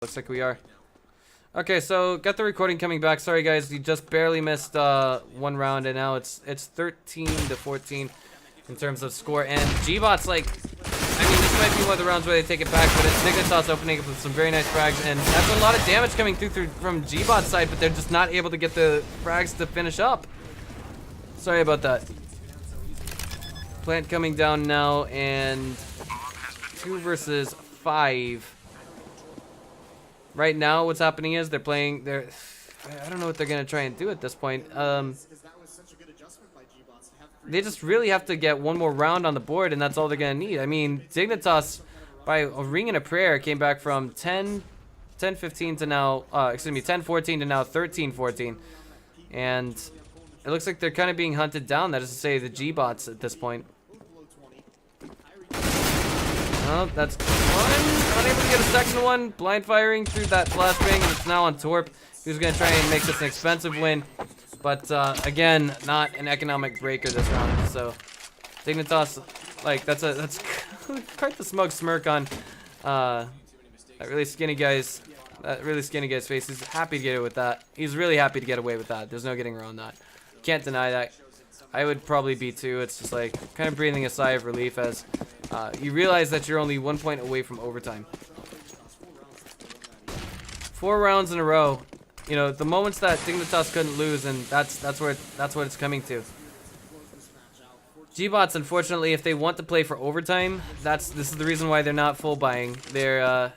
Looks like we are. Okay, so got the recording coming back. Sorry guys, you just barely missed one round, and now it's 13-14 in terms of score. And gBot's like, I mean, this might be one of the rounds where they take it back, but it's Dignitas opening up with some very nice frags, and that's a lot of damage coming through from gBot's side, but they're just not able to get the frags to finish up. Sorry about that. Plant coming down now, and 2 versus 5. Right now, what's happening is they're playing. I don't know what they're gonna try and do at this point. They just really have to get one more round on the board, and that's all they're gonna need. I mean, Dignitas, by a ring and a prayer, came back from 10-15 to now. 10-14 to now 13-14, and it looks like they're kind of being hunted down. That is to say, the gBots at this point. Oh, that's one. Unable to get a second one. Blind firing through that flash ring, and it's now on Torp, who's going to try and make this an expensive win. But, again, not an economic breaker this round. So, Dignitas, like, that's quite the smug smirk on that really skinny guy's face. He's happy to get it with that. He's really happy to get away with that. There's no getting around that. Can't deny that. I would probably be too. It's just like kind of breathing a sigh of relief as you realize that you're only 1 point away from overtime. 4 rounds in a row. You know, the moments that Dignitas couldn't lose, and that's what it's coming to. gBots, unfortunately, if they want to play for overtime, this is the reason why they're not full buying. They're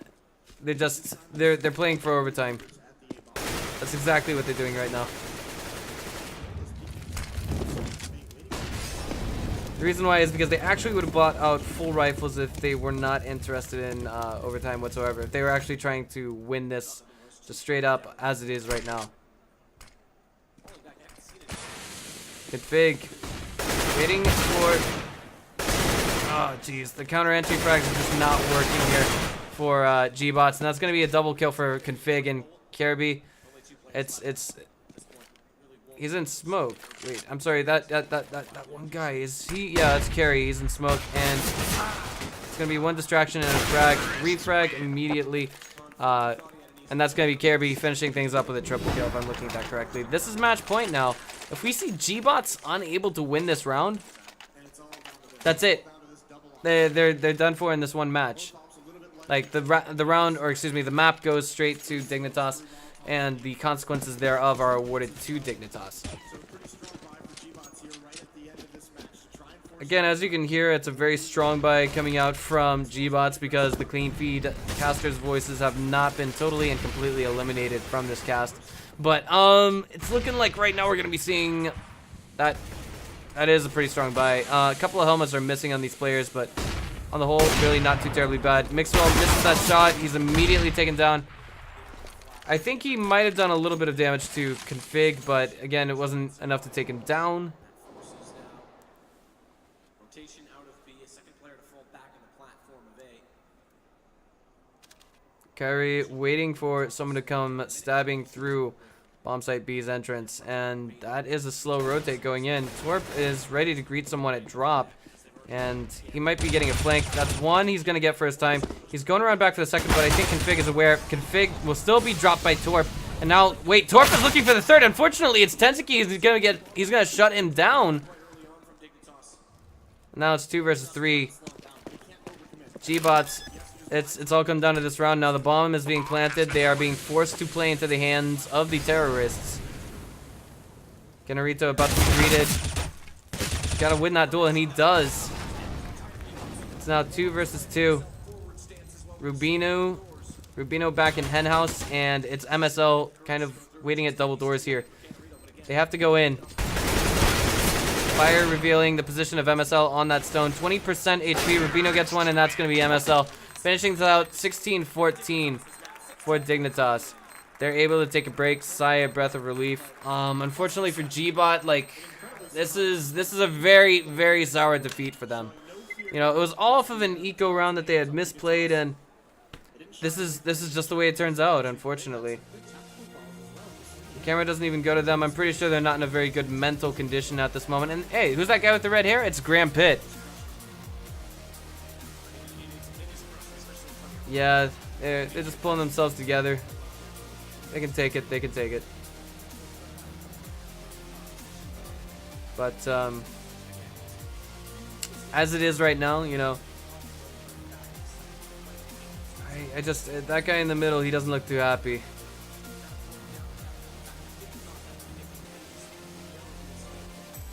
playing for overtime. That's exactly what they're doing right now. The reason why is because they actually would have bought out full rifles if they were not interested in overtime whatsoever. If they were actually trying to win this just straight up as it is right now. Config. Waiting for... Oh, jeez. The counter entry frags are just not working here for gBots. And that's going to be a double kill for Config and Kirby. He's in smoke. Wait, I'm sorry. That one guy, is he? Yeah, that's Carry. He's in smoke, and it's gonna be one distraction and a frag, refrag immediately, and that's gonna be Kirby finishing things up with a triple kill if I'm looking at that correctly. This is match point now. If we see gBots unable to win this round, that's it. They're done for in this one match. Like the round, or excuse me, the map goes straight to Dignitas, and the consequences thereof are awarded to Dignitas. Again, as you can hear, it's a very strong buy coming out from gBots because the clean feed casters' voices have not been totally and completely eliminated from this cast. But it's looking like right now we're going to be seeing that. That is a pretty strong buy. A couple of helmets are missing on these players, but on the whole, really not too terribly bad. Mixwell misses that shot. He's immediately taken down. I think he might have done a little bit of damage to Config, but again, it wasn't enough to take him down. Kyrie waiting for someone to come stabbing through bombsite B's entrance, and that is a slow rotate going in. Torp is ready to greet someone at drop, and he might be getting a flank. That's one he's going to get first time. He's going around back for the second, but I think Config is aware. Config will still be dropped by Torp. And now, wait, Torp is looking for the third. Unfortunately, it's Tensuki. He's going to shut him down. Now it's 2 versus 3. gBots, it's all come down to this round. Now the bomb is being planted. They are being forced to play into the hands of the terrorists. Genarito about to be greeted. Gotta win that duel, and he does. It's now 2 versus 2. Rubino back in henhouse, and it's MSL kind of waiting at double doors here. They have to go in. Fire revealing the position of MSL on that stone. 20% HP. Rubino gets one, and that's going to be MSL. Finishing out 16-14 for Dignitas. They're able to take a break, sigh a breath of relief. Unfortunately for gBot, like, this is a very, very sour defeat for them. You know, it was all off of an eco round that they had misplayed, and this is just the way it turns out, unfortunately. The camera doesn't even go to them. I'm pretty sure they're not in a very good mental condition at this moment. And hey, who's that guy with the red hair? It's Graham Pitt. Yeah, They're just pulling themselves together. They can take it. They can take it. But as it is right now, you know, I just that guy in the middle, he doesn't look too happy.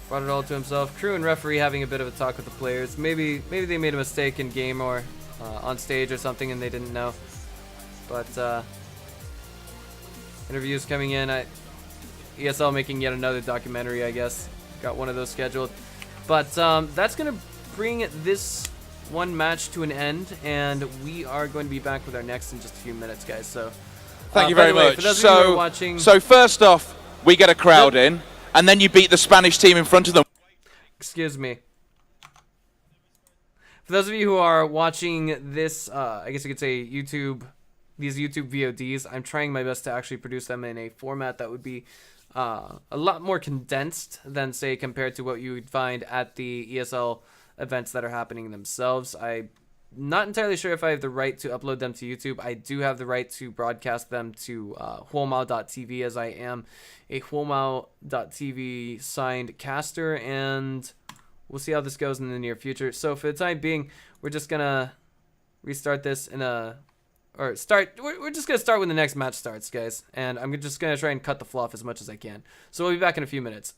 Brought it all to himself. Crew and referee having a bit of a talk with the players. Maybe they made a mistake in game or on stage or something and they didn't know. But interviews coming in. ESL making yet another documentary, I guess. Got one of those scheduled. But that's going to bring this one match to an end, and we are going to be back with our next in just a few minutes, guys. So thank you very much. For those of you who are watching, so first off, we get a crowd in, and then you beat the Spanish team in front of them. Excuse me. For those of you who are watching this, I guess you could say these YouTube VODs, I'm trying my best to actually produce them in a format that would be a lot more condensed than, say, compared to what you would find at the ESL events that are happening themselves. I'm not entirely sure if I have the right to upload them to YouTube. I do have the right to broadcast them to Huomao.tv, as I am a Huomao.tv signed caster, and we'll see how this goes in the near future. So for the time being, we're just gonna restart this we're just gonna start when the next match starts, guys, and I'm just gonna try and cut the fluff as much as I can. So we'll be back in a few minutes.